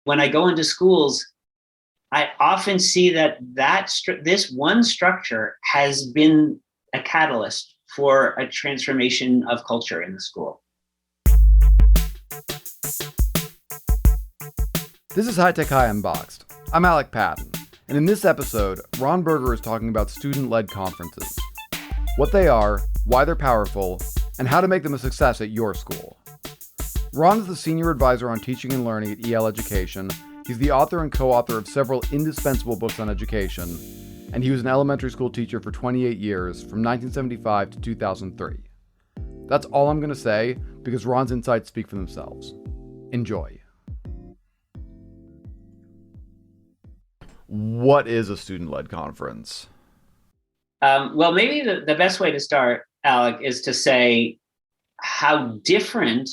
When I go into schools, I often see that this one structure has been a catalyst for a transformation of culture in the school. This is High Tech High Unboxed. I'm Alec Patton, and in this episode, Ron Berger is talking about student-led conferences, what they are, why they're powerful, and how to make them a success at your school. Ron is the Senior Advisor on Teaching and Learning at EL Education. He's the author and co-author of several indispensable books on education, and he was an elementary school teacher for 28 years, from 1975 to 2003. That's all I'm going to say, because Ron's insights speak for themselves. Enjoy. What is a student-led conference? Well, maybe the best way to start, Alec, is to say how different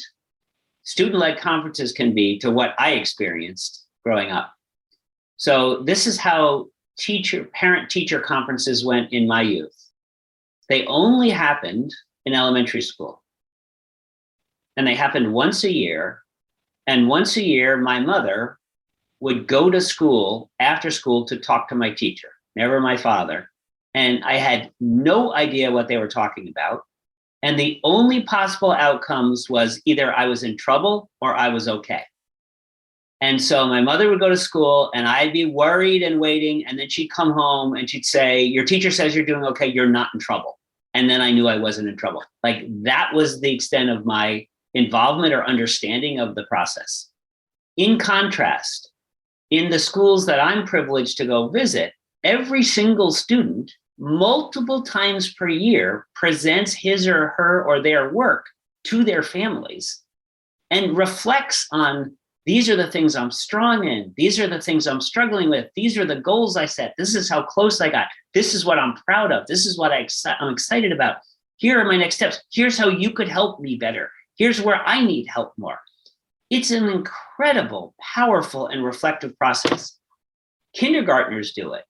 student-led conferences can be to what I experienced growing up. So this is how parent-teacher conferences went in my youth. They only happened in elementary school. And they happened once a year. And once a year, my mother would go to school after school to talk to my teacher, never my father. And I had no idea what they were talking about. And the only possible outcomes was either I was in trouble or I was okay. And so my mother would go to school and I'd be worried and waiting. And then she'd come home and she'd say, your teacher says you're doing okay, you're not in trouble. And then I knew I wasn't in trouble. Like, that was the extent of my involvement or understanding of the process. In contrast, in the schools that I'm privileged to go visit, every single student multiple times per year presents his or her or their work to their families and reflects on, these are the things I'm strong in. These are the things I'm struggling with. These are the goals I set. This is how close I got. This is what I'm proud of. This is what I'm excited about. Here are my next steps. Here's how you could help me better. Here's where I need help more. It's an incredible, powerful, and reflective process. Kindergartners do it.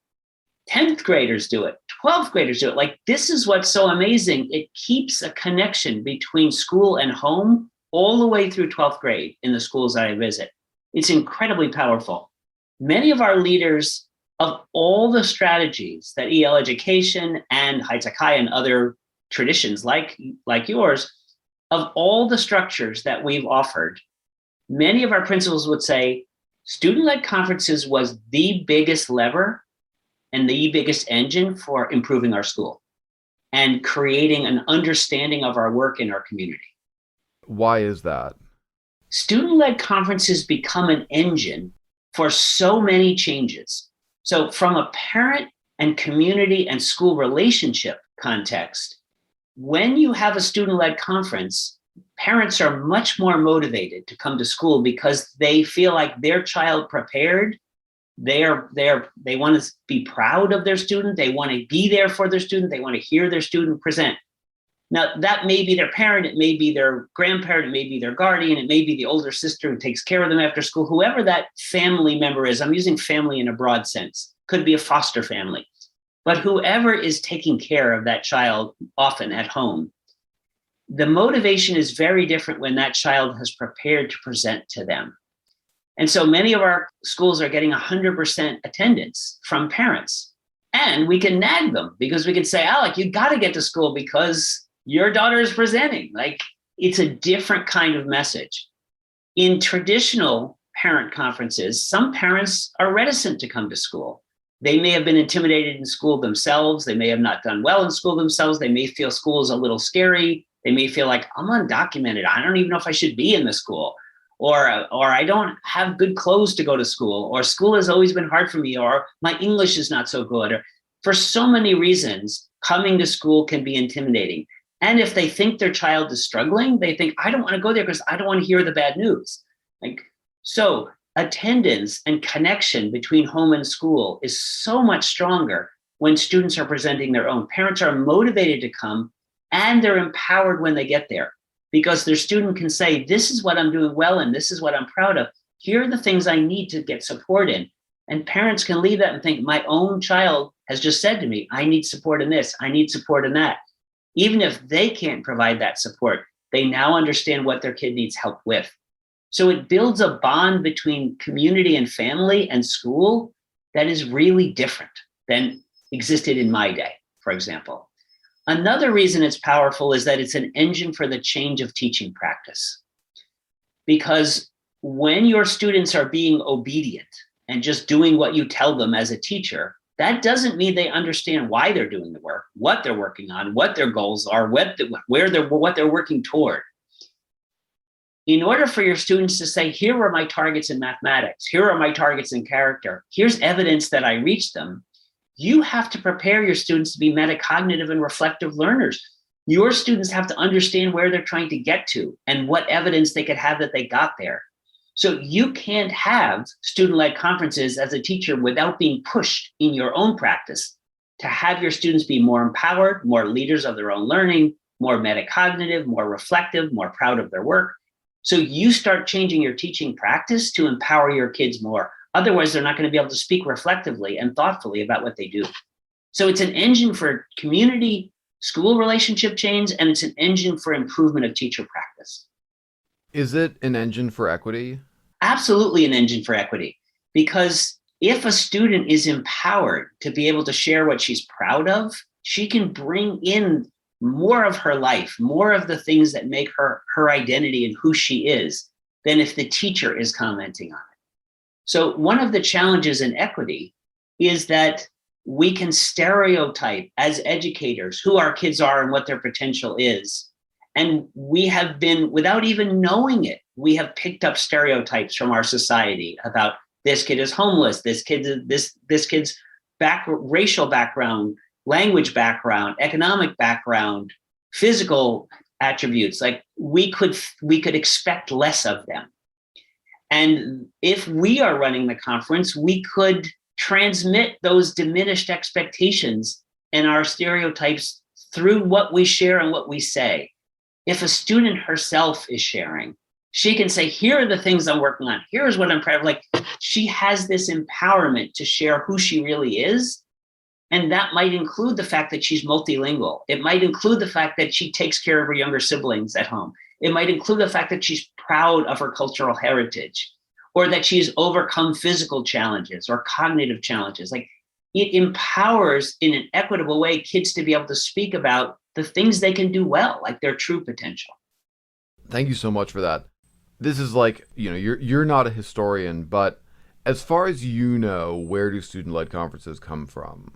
10th graders do it. 12th graders do it. Like, this is what's so amazing. It keeps a connection between school and home all the way through 12th grade in the schools that I visit. It's incredibly powerful. Many of our leaders, of all the strategies that EL Education and High Tech High and other traditions like yours, of all the structures that we've offered, many of our principals would say student-led conferences was the biggest lever and the biggest engine for improving our school and creating an understanding of our work in our community. Why is that? Student-led conferences become an engine for so many changes. So from a parent and community and school relationship context, when you have a student-led conference, parents are much more motivated to come to school because they feel like their child prepared. They want to be proud of their student. They want to be there for their student. They want to hear their student present. Now, that may be their parent, it may be their grandparent, it may be their guardian, it may be the older sister who takes care of them after school, whoever that family member is. I'm using family in a broad sense. Could be a foster family. But whoever is taking care of that child, often at home, the motivation is very different when that child has prepared to present to them. And so many of our schools are getting 100% attendance from parents. And we can nag them because we can say, Alec, you got to get to school because your daughter is presenting. Like, it's a different kind of message. In traditional parent conferences, some parents are reticent to come to school. They may have been intimidated in school themselves. They may have not done well in school themselves. They may feel school is a little scary. They may feel like, I'm undocumented. I don't even know if I should be in the school. Or I don't have good clothes to go to school, or school has always been hard for me, or my English is not so good. Or for so many reasons, coming to school can be intimidating. And if they think their child is struggling, they think, I don't want to go there because I don't want to hear the bad news. So attendance and connection between home and school is so much stronger when students are presenting their own. Parents are motivated to come and they're empowered when they get there, because their student can say, this is what I'm doing well and this is what I'm proud of. Here are the things I need to get support in. And parents can leave that and think, my own child has just said to me, I need support in this, I need support in that. Even if they can't provide that support, they now understand what their kid needs help with. So it builds a bond between community and family and school that is really different than existed in my day, for example. Another reason it's powerful is that it's an engine for the change of teaching practice. Because when your students are being obedient and just doing what you tell them as a teacher, that doesn't mean they understand why they're doing the work, what they're working on, what their goals are, what they're working toward. In order for your students to say, here are my targets in mathematics, here are my targets in character, here's evidence that I reached them, you have to prepare your students to be metacognitive and reflective learners. Your students have to understand where they're trying to get to and what evidence they could have that they got there. So you can't have student-led conferences as a teacher without being pushed in your own practice to have your students be more empowered, more leaders of their own learning, more metacognitive, more reflective, more proud of their work. So you start changing your teaching practice to empower your kids more. Otherwise, they're not going to be able to speak reflectively and thoughtfully about what they do. So it's an engine for community school relationship change, and it's an engine for improvement of teacher practice. Is it an engine for equity? Absolutely an engine for equity. Because if a student is empowered to be able to share what she's proud of, she can bring in more of her life, more of the things that make her identity and who she is, than if the teacher is commenting on it. So one of the challenges in equity is that we can stereotype as educators who our kids are and what their potential is. And we have been, without even knowing it, we have picked up stereotypes from our society about this kid is homeless, this kid's racial background, language background, economic background, physical attributes. Like we could expect less of them. And if we are running the conference, we could transmit those diminished expectations and our stereotypes through what we share and what we say. If a student herself is sharing, she can say, here are the things I'm working on. Here's what I'm proud of. Like she has this empowerment to share who she really is. And that might include the fact that she's multilingual. It might include the fact that she takes care of her younger siblings at home. It might include the fact that she's proud of her cultural heritage, or that she's overcome physical challenges or cognitive challenges. Like it empowers in an equitable way kids to be able to speak about the things they can do well, like their true potential. Thank you so much for that. This is like, you're not a historian, but as far as you know, where do student-led conferences come from?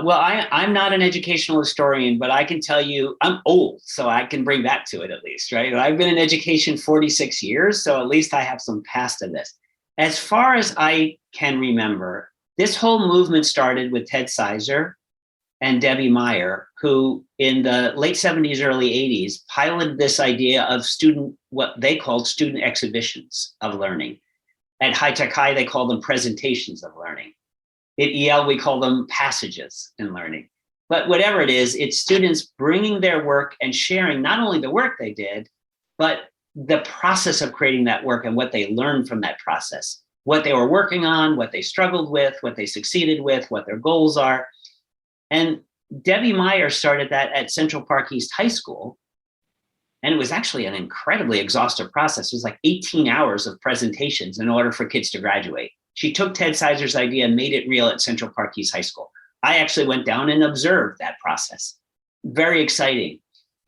Well, I'm not an educational historian, but I can tell you I'm old, so I can bring that to it at least, right? I've been in education 46 years, so at least I have some past of this. As far as I can remember, this whole movement started with Ted Sizer and Debbie Meyer, who in the late 70s, early 80s, piloted this idea of what they called student exhibitions of learning. At High Tech High, they called them presentations of learning. At EL, we call them passages in learning. But whatever it is, it's students bringing their work and sharing not only the work they did, but the process of creating that work and what they learned from that process, what they were working on, what they struggled with, what they succeeded with, what their goals are. And Debbie Meyer started that at Central Park East High School. And it was actually an incredibly exhaustive process. It was like 18 hours of presentations in order for kids to graduate. She took Ted Sizer's idea and made it real at Central Park East High School. I actually went down and observed that process. Very exciting.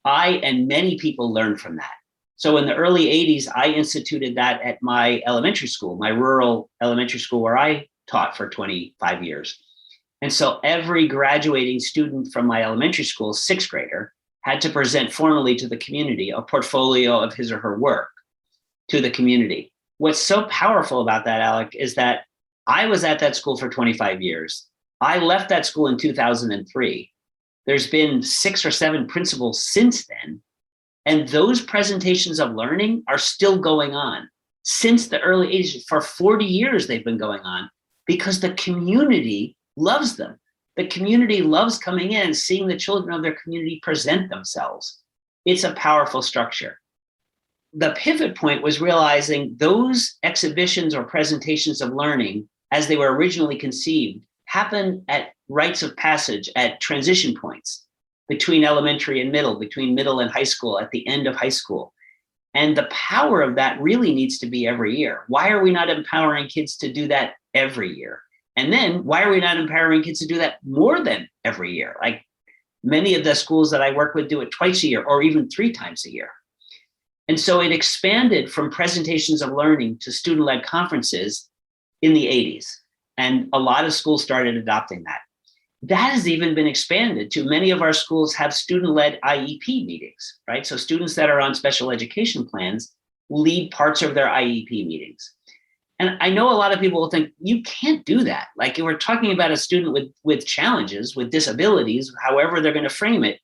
I and many people learned from that. So in the early 80s, I instituted that at my elementary school, my rural elementary school where I taught for 25 years. And so every graduating student from my elementary school, sixth grader, had to present formally to the community a portfolio of his or her work to the community. What's so powerful about that, Alec, is that I was at that school for 25 years. I left that school in 2003. There's been 6 or 7 principals since then. And those presentations of learning are still going on. Since the early 80s, for 40 years, they've been going on because the community loves them. The community loves coming in and seeing the children of their community present themselves. It's a powerful structure. The pivot point was realizing those exhibitions or presentations of learning, as they were originally conceived, happen at rites of passage, at transition points between elementary and middle, between middle and high school, at the end of high school. And the power of that really needs to be every year. Why are we not empowering kids to do that every year? And then why are we not empowering kids to do that more than every year? Like many of the schools that I work with do it twice a year or even 3 times a year. And so it expanded from presentations of learning to student-led conferences in the 80s. And a lot of schools started adopting that. That has even been expanded to many of our schools have student-led IEP meetings, right? So students that are on special education plans lead parts of their IEP meetings. And I know a lot of people will think, you can't do that. Like we're talking about a student with challenges, with disabilities, however they're going to frame it,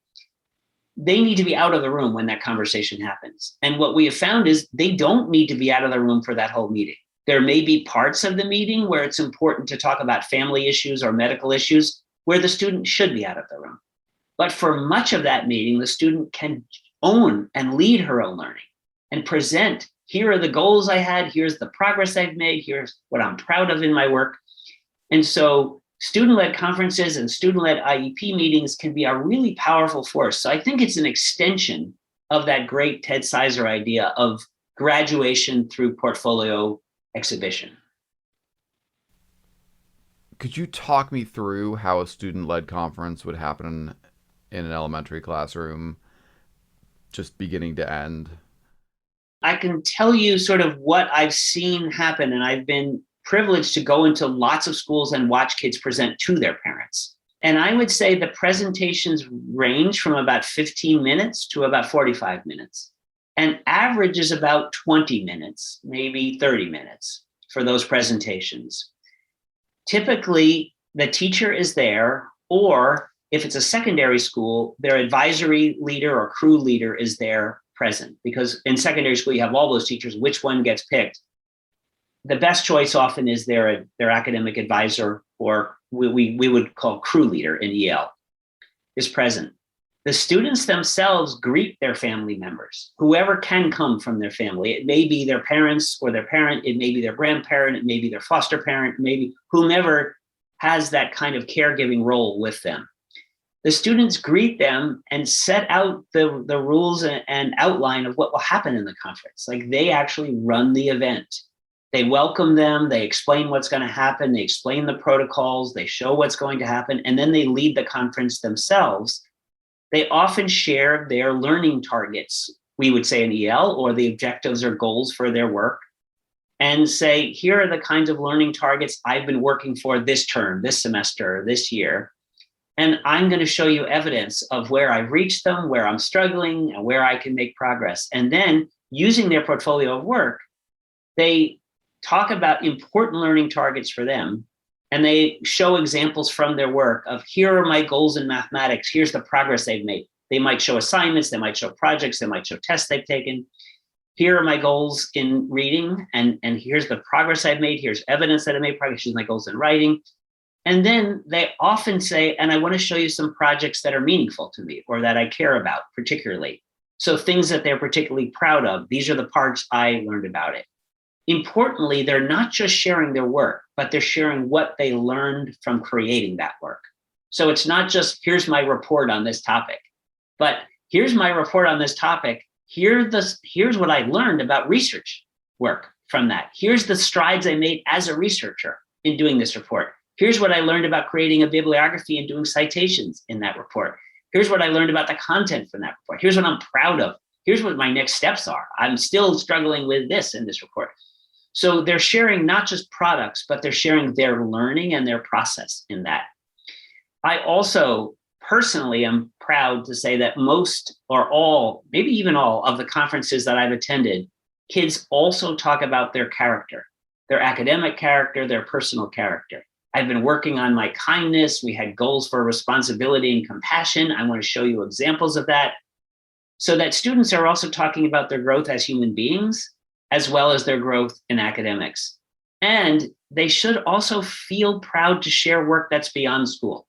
they need to be out of the room when that conversation happens. And what we have found is they don't need to be out of the room for that whole meeting. There may be parts of the meeting where it's important to talk about family issues or medical issues where the student should be out of the room. But for much of that meeting, the student can own and lead her own learning and present, here are the goals I had, here's the progress I've made, here's what I'm proud of in my work. And so student-led conferences and student-led IEP meetings can be a really powerful force. So I think it's an extension of that great Ted Sizer idea of graduation through portfolio exhibition. Could you talk me through how a student-led conference would happen in an elementary classroom, just beginning to end? I can tell you sort of what I've seen happen, and I've been privileged to go into lots of schools and watch kids present to their parents. And I would say the presentations range from about 15 minutes to about 45 minutes. And average is about 20 minutes, maybe 30 minutes for those presentations. Typically, the teacher is there, or if it's a secondary school, their advisory leader or crew leader is there present. Because in secondary school, you have all those teachers, which one gets picked? The best choice often is their academic advisor, or we would call crew leader in EL, is present. The students themselves greet their family members, whoever can come from their family. It may be their parents or their parent, it may be their grandparent, it may be their foster parent, maybe whomever has that kind of caregiving role with them. The students greet them and set out the rules and outline of what will happen in the conference. Like they actually run the event. They welcome them, they explain what's going to happen, they explain the protocols, they show what's going to happen, and then they lead the conference themselves. They often share their learning targets, we would say in EL, or the objectives or goals for their work, and say, here are the kinds of learning targets I've been working for this term, this semester, this year. And I'm going to show you evidence of where I've reached them, where I'm struggling, and where I can make progress. And then using their portfolio of work, they talk about important learning targets for them. And they show examples from their work of, here are my goals in mathematics. Here's the progress they've made. They might show assignments, they might show projects, they might show tests they've taken. Here are my goals in reading, and here's the progress I've made. Here's evidence that I made progress. Here's my goals in writing. And then they often say, and I want to show you some projects that are meaningful to me or that I care about particularly. So things that they're particularly proud of. These are the parts I learned about it. Importantly, they're not just sharing their work, but they're sharing what they learned from creating that work. So it's not just, here's my report on this topic, but here's my report on this topic. Here's what I learned about research work from that. Here's the strides I made as a researcher in doing this report. Here's what I learned about creating a bibliography and doing citations in that report. Here's what I learned about the content from that report. Here's what I'm proud of. Here's what my next steps are. I'm still struggling with this in this report. So they're sharing not just products, but they're sharing their learning and their process in that. I also personally am proud to say that most or all, maybe even all of the conferences that I've attended, kids also talk about their character, their academic character, their personal character. I've been working on my kindness. We had goals for responsibility and compassion. I want to show you examples of that. So that students are also talking about their growth as human beings, as well as their growth in academics. And they should also feel proud to share work that's beyond school.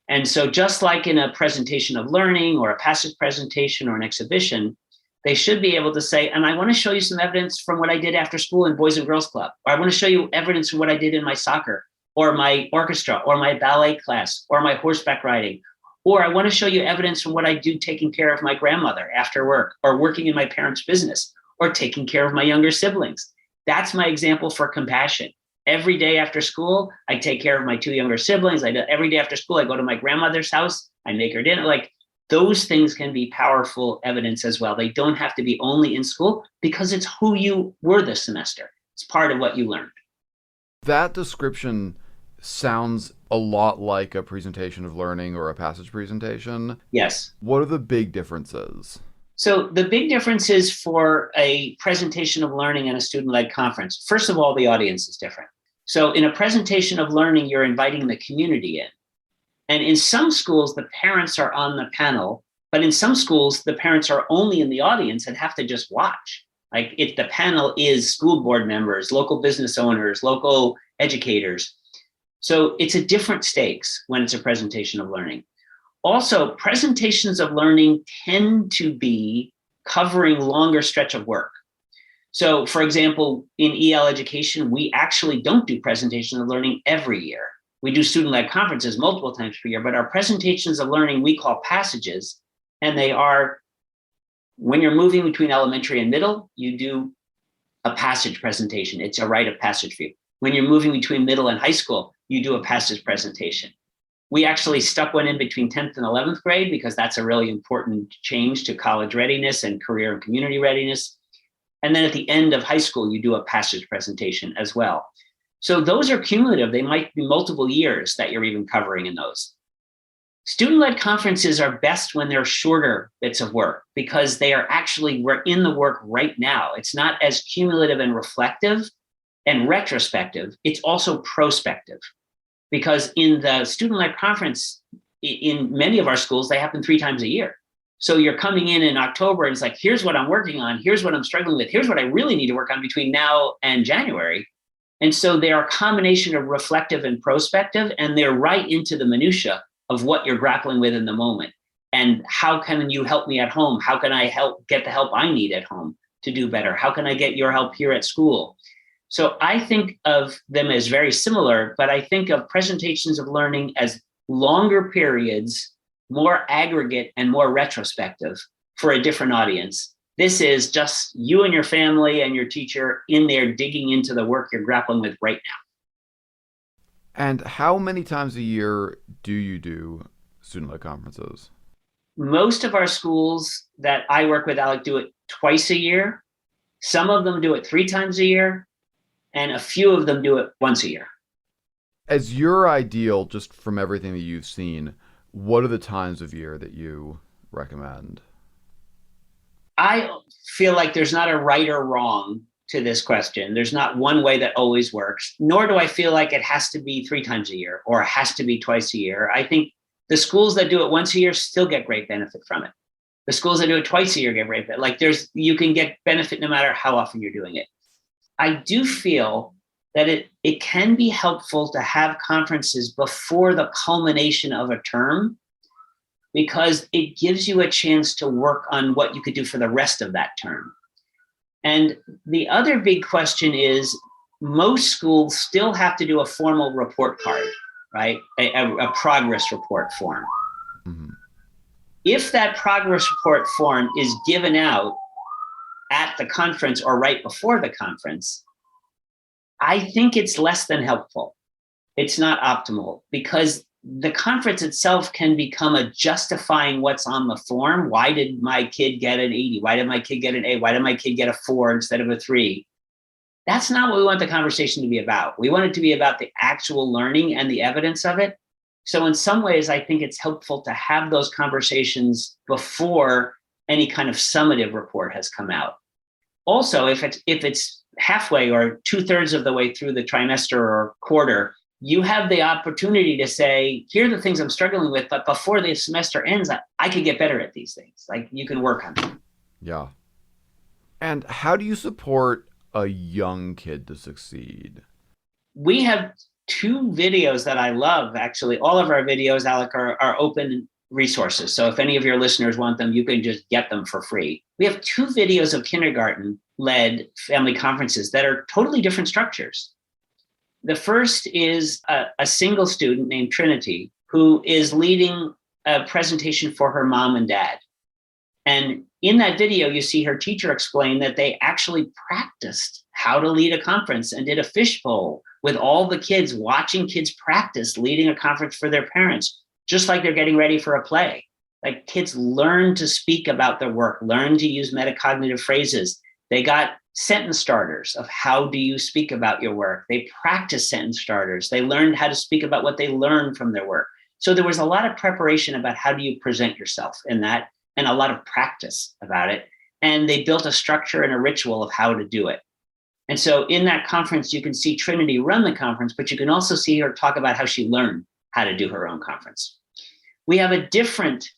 And so just like in a presentation of learning or a passive presentation or an exhibition, they should be able to say, and I want to show you some evidence from what I did after school in Boys and Girls Club, or I want to show you evidence from what I did in my soccer, or my orchestra, or my ballet class, or my horseback riding, Or I want to show you evidence from what I do taking care of my grandmother after work, or working in my parents' business, or taking care of my younger siblings. That's my example for compassion. Every day after school, I take care of my two younger siblings. Every day after school, I go to my grandmother's house. I make her dinner. Like, those things can be powerful evidence as well. They don't have to be only in school, because it's who you were this semester. It's part of what you learned. That description sounds a lot like a presentation of learning or a passage presentation. Yes. What are the big differences? So the big differences for a presentation of learning and a student-led conference, first of all, the audience is different. So in a presentation of learning, you're inviting the community in. And in some schools, the parents are on the panel, but in some schools, the parents are only in the audience and have to just watch. Like, if the panel is school board members, local business owners, local educators. So it's a different stakes when it's a presentation of learning. Also, presentations of learning tend to be covering longer stretch of work. So for example, in EL education, we actually don't do presentations of learning every year. We do student-led conferences multiple times per year, but our presentations of learning we call passages, and they are, when you're moving between elementary and middle, you do a passage presentation. It's a rite of passage for you. When you're moving between middle and high school, you do a passage presentation. We actually stuck one in between 10th and 11th grade because that's a really important change to college readiness and career and community readiness. And then at the end of high school, you do a passage presentation as well. So those are cumulative. They might be multiple years that you're even covering in those. Student-led conferences are best when they're shorter bits of work, because they are actually, we're in the work right now. It's not as cumulative and reflective and retrospective. It's also prospective, because in the student-led conference, in many of our schools, they happen 3 times a year. So you're coming in October and it's like, here's what I'm working on. Here's what I'm struggling with. Here's what I really need to work on between now and January. And so they are a combination of reflective and prospective, and they're right into the minutia of what you're grappling with in the moment. And how can you help me at home? How can I get the help I need at home to do better? How can I get your help here at school? So I think of them as very similar, but I think of presentations of learning as longer periods, more aggregate and more retrospective for a different audience. This is just you and your family and your teacher in there digging into the work you're grappling with right now. And how many times a year do you do student-led conferences? Most of our schools that I work with, Alec, do it twice a year. Some of them do it 3 times a year, and a few of them do it once a year. As your ideal, just from everything that you've seen, what are the times of year that you recommend? I feel like there's not a right or wrong to this question. There's not one way that always works, nor do I feel like it has to be 3 times a year or it has to be twice a year. I think the schools that do it once a year still get great benefit from it. The schools that do it twice a year get great benefit. Like, you can get benefit no matter how often you're doing it. I do feel that it can be helpful to have conferences before the culmination of a term, because it gives you a chance to work on what you could do for the rest of that term. And the other big question is, most schools still have to do a formal report card, right? A progress report form. Mm-hmm. If that progress report form is given out at the conference or right before the conference, I think it's less than helpful. It's not optimal, because the conference itself can become a justifying what's on the form. Why did my kid get an 80? Why did my kid get an A? Why did my kid get a 4 instead of a 3? That's not what we want the conversation to be about. We want it to be about the actual learning and the evidence of it. So in some ways, I think it's helpful to have those conversations before any kind of summative report has come out. Also, if it's halfway or 2/3 of the way through the trimester or quarter, you have the opportunity to say, here are the things I'm struggling with, but before the semester ends, I could get better at these things. Like, you can work on them. Yeah. And how do you support a young kid to succeed? We have 2 videos that I love. Actually, all of our videos, Alec, are open resources. So if any of your listeners want them, you can just get them for free. We have 2 videos of kindergarten-led family conferences that are totally different structures. The first is a single student named Trinity, who is leading a presentation for her mom and dad. And in that video, you see her teacher explain that they actually practiced how to lead a conference and did a fishbowl with all the kids, watching kids practice leading a conference for their parents, just like they're getting ready for a play. Like kids learn to speak about their work, learn to use metacognitive phrases. They got sentence starters of how do you speak about your work. They practiced sentence starters. They learned how to speak about what they learned from their work. So there was a lot of preparation about how do you present yourself in that, and a lot of practice about it. And they built a structure and a ritual of how to do it. And so in that conference, you can see Trinity run the conference, but you can also see her talk about how she learned how to do her own conference. We have a different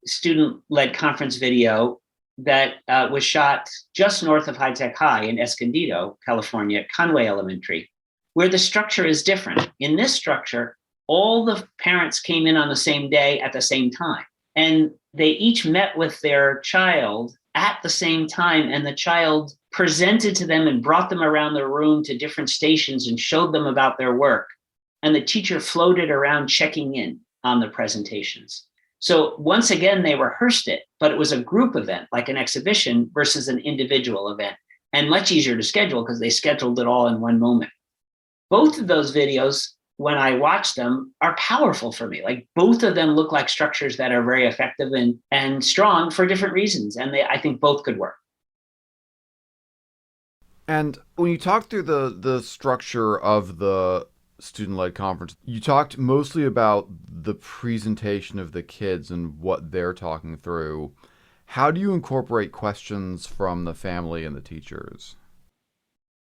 student-led conference video that was shot just north of High Tech High in Escondido, California, at Conway Elementary, where the structure is different. In this structure, all the parents came in on the same day at the same time. And they each met with their child at the same time, and the child presented to them and brought them around the room to different stations and showed them about their work. And the teacher floated around checking in on the presentations. So once again, they rehearsed it, but it was a group event, like an exhibition versus an individual event, and much easier to schedule because they scheduled it all in one moment. Both of those videos, when I watch them, are powerful for me. Like both of them look like structures that are very effective and strong for different reasons. And I think both could work. And when you talk through the structure of the student-led conference, you talked mostly about the presentation of the kids and what they're talking through. How do you incorporate questions from the family and the teachers?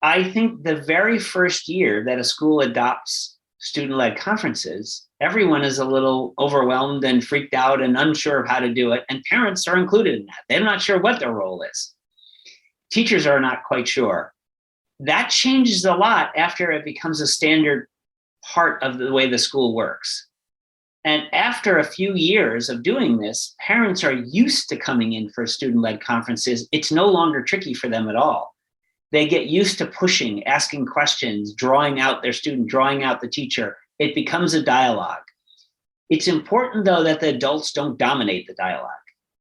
I think the very first year that a school adopts student-led conferences, everyone is a little overwhelmed and freaked out and unsure of how to do it. And parents are included in that. They're not sure what their role is. Teachers are not quite sure. That changes a lot after it becomes a standard part of the way the school works. And after a few years of doing this, parents are used to coming in for student-led conferences. It's no longer tricky for them at all. They get used to pushing, asking questions, drawing out their student, drawing out the teacher. It becomes a dialogue. It's important, though, that the adults don't dominate the dialogue.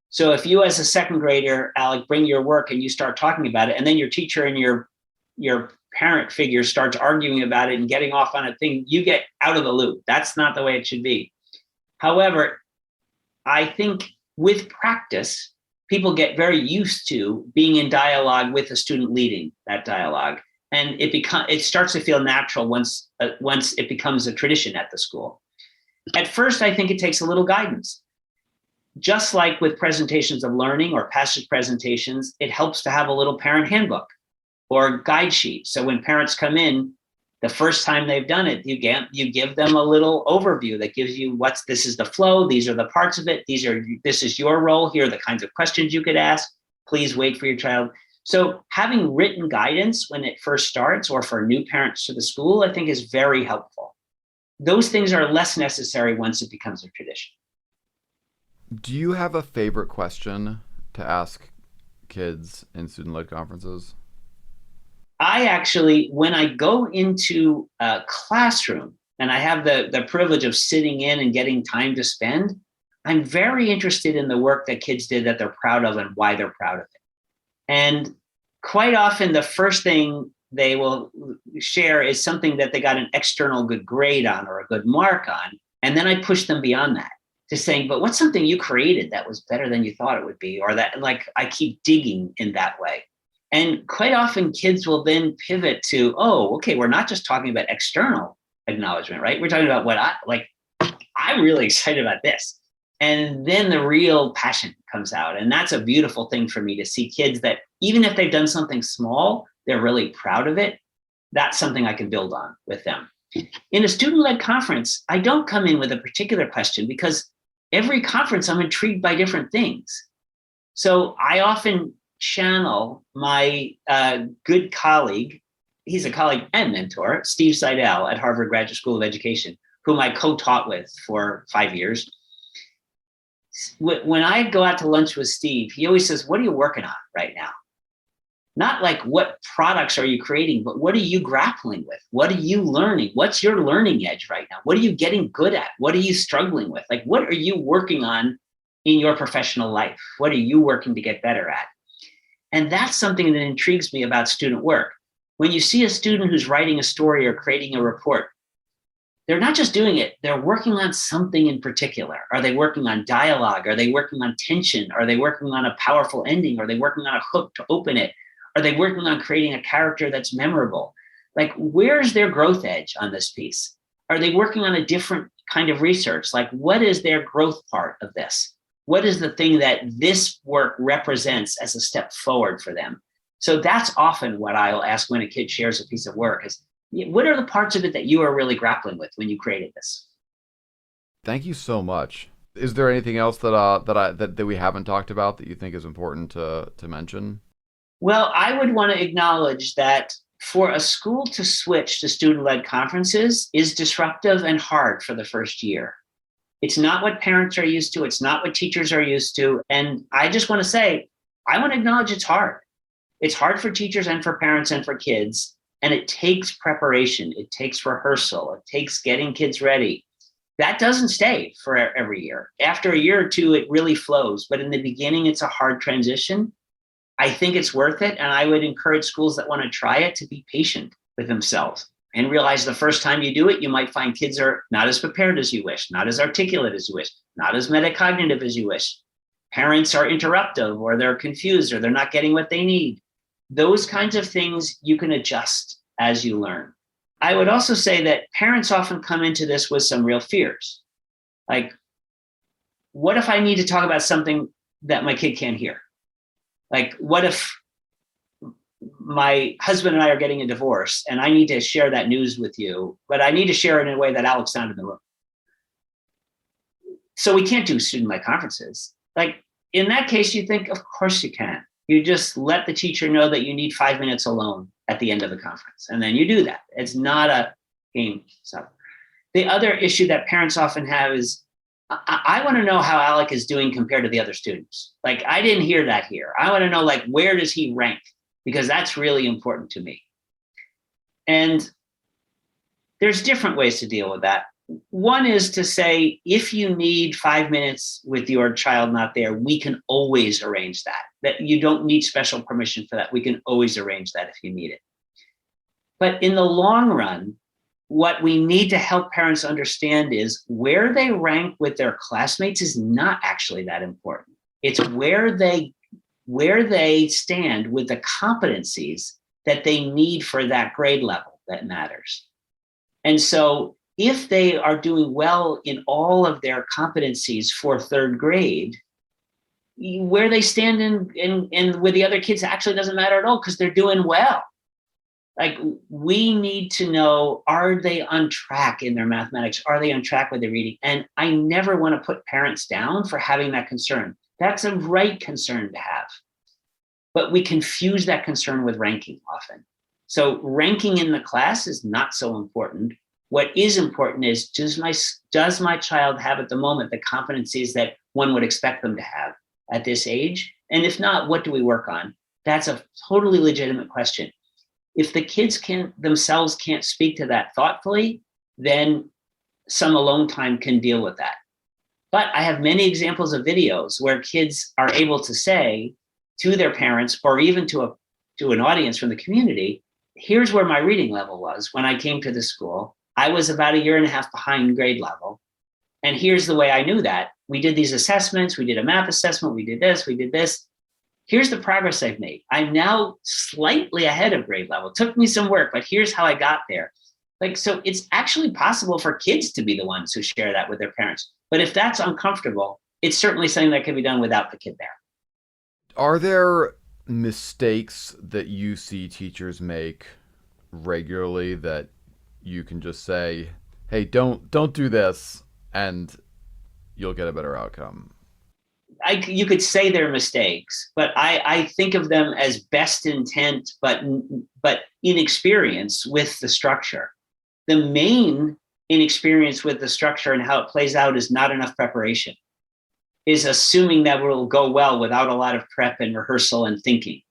So if you as a second grader, Alec, bring your work and you start talking about it, and then your teacher and your parent figure starts arguing about it and getting off on a thing, you get out of the loop. That's not the way it should be. However, I think with practice, people get very used to being in dialogue with a student leading that dialogue. And it starts to feel natural once it becomes a tradition at the school. At first, I think it takes a little guidance. Just like with presentations of learning or passage presentations, it helps to have a little parent handbook or guide sheet. So when parents come in, the first time they've done it, you give them a little overview that gives you this is the flow, these are the parts of it, this is your role, here are the kinds of questions you could ask, please wait for your child. So having written guidance when it first starts or for new parents to the school, I think is very helpful. Those things are less necessary once it becomes a tradition. Do you have a favorite question to ask kids in student-led conferences? I actually, when I go into a classroom and I have the privilege of sitting in and getting time to spend, I'm very interested in the work that kids did that they're proud of and why they're proud of it. And quite often the first thing they will share is something that they got an external good grade on or a good mark on. And then I push them beyond that to saying, but what's something you created that was better than you thought it would be? Or that, like, I keep digging in that way. And quite often kids will then pivot to, oh, okay, we're not just talking about external acknowledgement, right? We're talking about I'm really excited about this. And then the real passion comes out. And that's a beautiful thing for me to see kids that even if they've done something small, they're really proud of it. That's something I can build on with them. In a student-led conference, I don't come in with a particular question because every conference I'm intrigued by different things. So I often channel my good colleague, he's a colleague and mentor, Steve Seidel at Harvard Graduate School of Education, whom I co-taught with for 5 years. When I go out to lunch with Steve, he always says, what are you working on right now? Not like what products are you creating, but what are you grappling with? What are you learning? What's your learning edge right now? What are you getting good at? What are you struggling with? Like, what are you working on in your professional life? What are you working to get better at? And that's something that intrigues me about student work. When you see a student who's writing a story or creating a report, they're not just doing it, they're working on something in particular. Are they working on dialogue? Are they working on tension? Are they working on a powerful ending? Are they working on a hook to open it? Are they working on creating a character that's memorable? Like, where's their growth edge on this piece? Are they working on a different kind of research? Like, what is their growth part of this? What is the thing that this work represents as a step forward for them? So that's often what I'll ask when a kid shares a piece of work is, what are the parts of it that you are really grappling with when you created this? Thank you so much. Is there anything else that we haven't talked about that you think is important to mention? Well, I would want to acknowledge that for a school to switch to student-led conferences is disruptive and hard for the first year. It's not what parents are used to. It's not what teachers are used to. And I just want to say, I want to acknowledge it's hard. It's hard for teachers and for parents and for kids. And it takes preparation. It takes rehearsal. It takes getting kids ready. That doesn't stay for every year. After a year or two, it really flows. But in the beginning, it's a hard transition. I think it's worth it. And I would encourage schools that want to try it to be patient with themselves and realize the first time you do it, you might find kids are not as prepared as you wish, not as articulate as you wish, not as metacognitive as you wish. Parents are interruptive, or they're confused, or they're not getting what they need. Those kinds of things you can adjust as you learn. I would also say that parents often come into this with some real fears. Like, what if I need to talk about something that my kid can't hear? Like, what if my husband and I are getting a divorce and I need to share that news with you, but I need to share it in a way that Alec's not in the room. So we can't do student-led conferences. Like, in that case, you think, of course you can. You just let the teacher know that you need 5 minutes alone at the end of the conference. And then you do that. It's not a game. So the other issue that parents often have is, I want to know how Alec is doing compared to the other students. Like, I didn't hear that here. I want to know, like, where does he rank? Because that's really important to me. And there's different ways to deal with that. One is to say, if you need 5 minutes with your child not there, we can always arrange that you don't need special permission for that. We can always arrange that if you need it. But in the long run, what we need to help parents understand is where they rank with their classmates is not actually that important. It's where they stand with the competencies that they need for that grade level that matters. And so if they are doing well in all of their competencies for third grade, where they stand in with the other kids actually doesn't matter at all, because they're doing well. Like, we need to know, are they on track in their mathematics? Are they on track with their reading? And I never want to put parents down for having that concern. That's a right concern to have. But we confuse that concern with ranking often. So ranking in the class is not so important. What is important is, does my child have at the moment the competencies that one would expect them to have at this age? And if not, what do we work on? That's a totally legitimate question. If the kids themselves can't speak to that thoughtfully, then some alone time can deal with that. But I have many examples of videos where kids are able to say to their parents, or even to an audience from the community, here's where my reading level was when I came to the school. I was about 1.5 years behind grade level. And here's the way I knew that. We did these assessments. We did a math assessment. We did this. We did this. Here's the progress I've made. I'm now slightly ahead of grade level. It took me some work, but here's how I got there. Like, so it's actually possible for kids to be the ones who share that with their parents. But if that's uncomfortable, it's certainly something that can be done without the kid there. Are there mistakes that you see teachers make regularly that you can just say, hey, don't do this, and you'll get a better outcome? You could say they're mistakes, but I think of them as best intent, but inexperience with the structure. The main inexperience with the structure and how it plays out is not enough preparation, is assuming that it will go well without a lot of prep and rehearsal and thinking.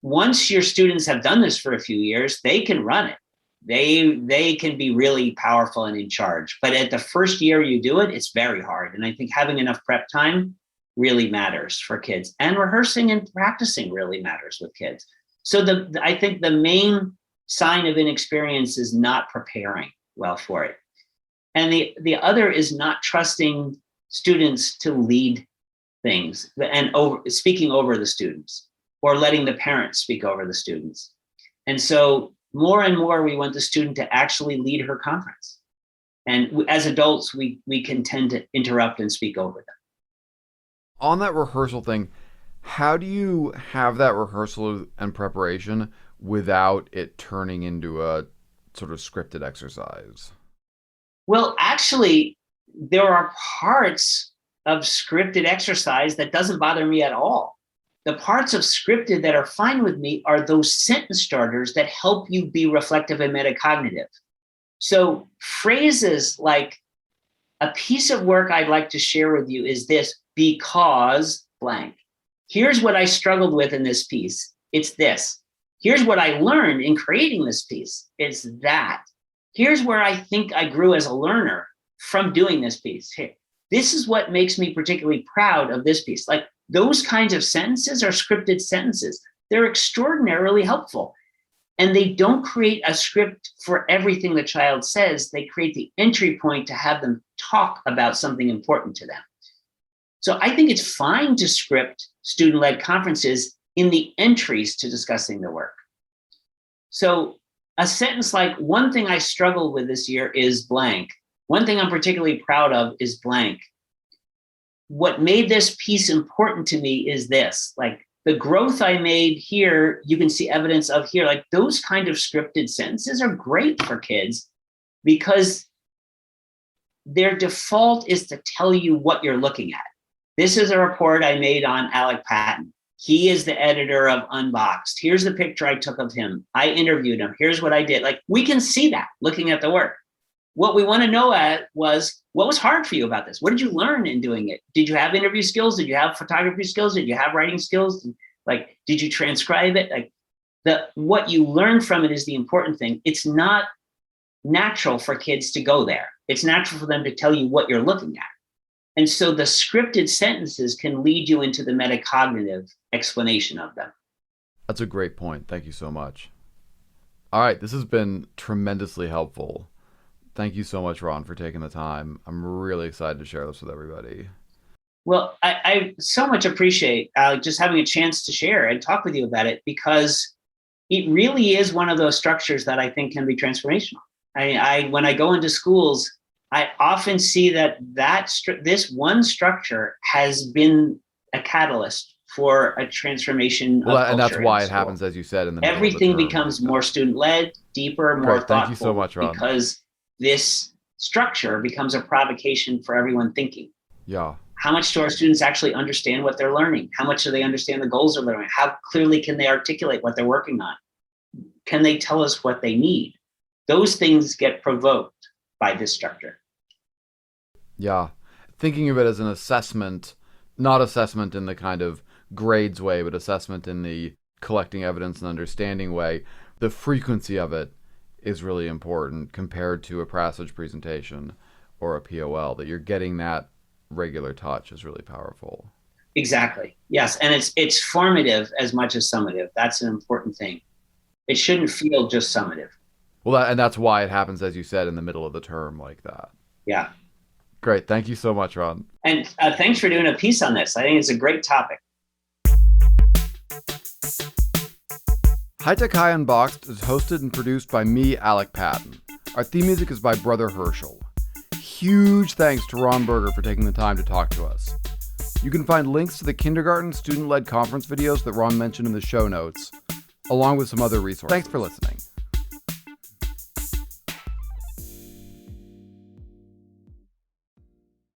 once your students have done this for a few years, they can run it. They can be really powerful and in charge. But at the first year you do it, it's very hard. And I think having enough prep time really matters for kids, and rehearsing and practicing really matters with kids. So I think the main sign of inexperience is not preparing well for it. And the other is not trusting students to lead things and speaking over the students, or letting the parents speak over the students. And so more and more, we want the student to actually lead her conference. And as adults, we can tend to interrupt and speak over them. On that rehearsal thing, how do you have that rehearsal and preparation without it turning into a sort of scripted exercise? Well, actually, there are parts of scripted exercise that doesn't bother me at all. The parts of scripted that are fine with me are those sentence starters that help you be reflective and metacognitive. So phrases like, a piece of work I'd like to share with you is this, because blank. Here's what I struggled with in this piece. It's this. Here's what I learned in creating this piece. It's that. Here's where I think I grew as a learner from doing this piece. Here. This is what makes me particularly proud of this piece. Like, those kinds of sentences are scripted sentences. They're extraordinarily helpful. And they don't create a script for everything the child says. They create the entry point to have them talk about something important to them. So I think it's fine to script student-led conferences in the entries to discussing the work. So a sentence like, one thing I struggled with this year is blank. One thing I'm particularly proud of is blank. What made this piece important to me is this, like, the growth I made here, you can see evidence of here. Like, those kind of scripted sentences are great for kids because their default is to tell you what you're looking at. This is a report I made on Alec Patton. He is the editor of Unboxed. Here's the picture I took of him. I interviewed him. Here's what I did. Like, we can see that looking at the work. What we want to know was, what was hard for you about this? What did you learn in doing it? Did you have interview skills? Did you have photography skills? Did you have writing skills? Like, did you transcribe it? Like, what you learn from it is the important thing. It's not natural for kids to go there. It's natural for them to tell you what you're looking at. And so the scripted sentences can lead you into the metacognitive explanation of them. That's a great point. Thank you so much. All right, this has been tremendously helpful. Thank you so much, Ron, for taking the time. I'm really excited to share this with everybody. Well, I so much appreciate just having a chance to share and talk with you about it, because it really is one of those structures that I think can be transformational. When I go into schools, I often see that this one structure has been a catalyst for a transformation of culture. And that's why it happens, as you said, in the middle everything of the term. becomes more student-led, deeper, more thoughtful. Thank you so much, Ron. Because this structure becomes a provocation for everyone thinking. Yeah. How much do our students actually understand what they're learning? How much do they understand the goals they're learning? How clearly can they articulate what they're working on? Can they tell us what they need? Those things get provoked by this structure. Yeah. Thinking of it as an assessment, not assessment in the kind of grades way, but assessment in the collecting evidence and understanding way, the frequency of it is really important compared to a passage presentation or a POL. That you're getting that regular touch is really powerful. Exactly. Yes. And it's formative as much as summative. That's an important thing. It shouldn't feel just summative. Well, and that's why it happens, as you said, in the middle of the term like that. Yeah. Great. Thank you so much, Ron. And thanks for doing a piece on this. I think it's a great topic. High Tech High Unboxed is hosted and produced by me, Alec Patton. Our theme music is by Brother Herschel. Huge thanks to Ron Berger for taking the time to talk to us. You can find links to the kindergarten student-led conference videos that Ron mentioned in the show notes, along with some other resources. Thanks for listening.